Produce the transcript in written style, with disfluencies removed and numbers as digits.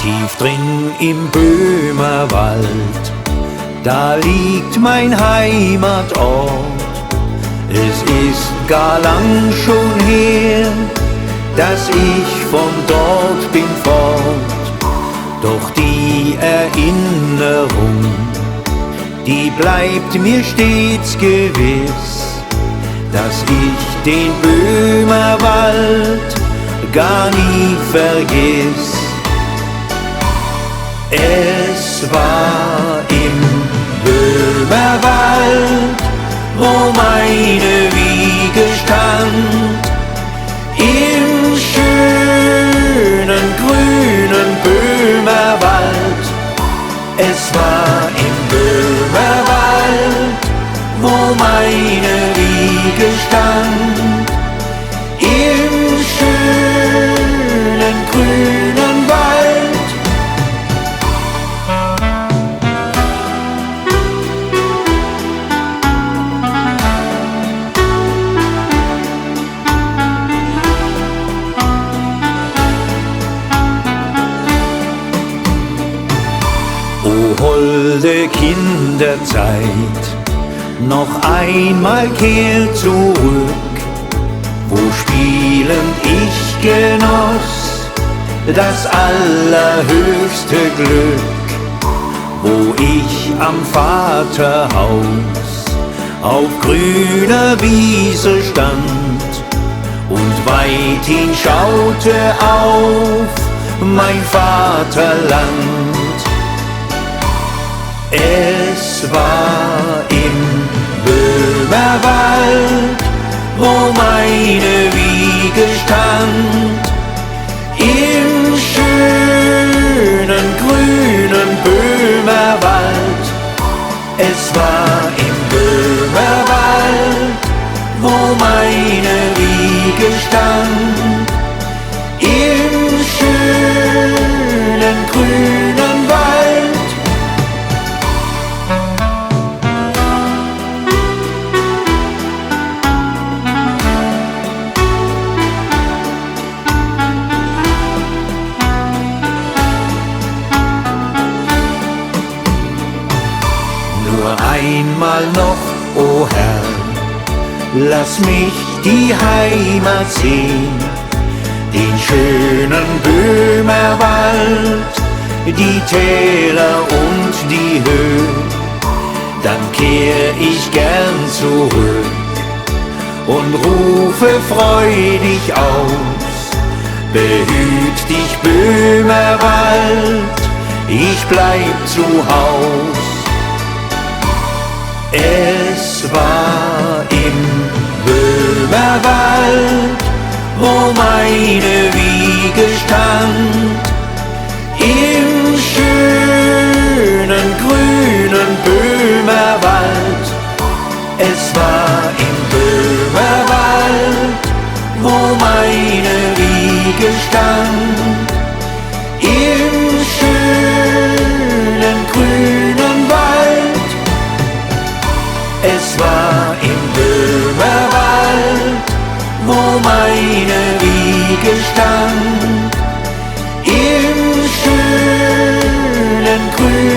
Tief drin im Böhmerwald, da liegt mein Heimatort. Es ist gar lang schon her, dass ich von dort bin fort. Doch die Erinnerung, die bleibt mir stets gewiss, dass ich den Böhmerwald gar nie vergiss. Es war im Böhmerwald, wo meine Wiege stand, im schönen grünen Böhmerwald. Es war im Böhmerwald, wo meine Wiege stand, im schönen grünen Wald. O holde Kinderzeit, noch einmal kehr zurück, wo spielend ich genoss das allerhöchste Glück, wo ich am Vaterhaus auf grüner Wiese stand und weit hinschaute auf mein Vaterland. Es war im Böhmerwald, wo meine Wiege stand, im schönen grünen Böhmerwald. Es war im Böhmerwald, wo meine Wiege stand, im schönen grünen Wald. Nur einmal noch, o Herr, lass mich die Heimat sehen, den schönen Böhmerwald, die Täler und die Höhen. Dann kehr ich gern zurück und rufe freudig aus: Behüt dich, Böhmerwald, ich bleib zu Haus. Es war im Böhmerwald, wo meine Wiege stand, im schönen grünen Böhmerwald. Es war im Böhmerwald, wo meine Wiege stand, im schönen grünen Wald. Es war im Böhmerwald, wo meine Wiege stand, im schönen grünen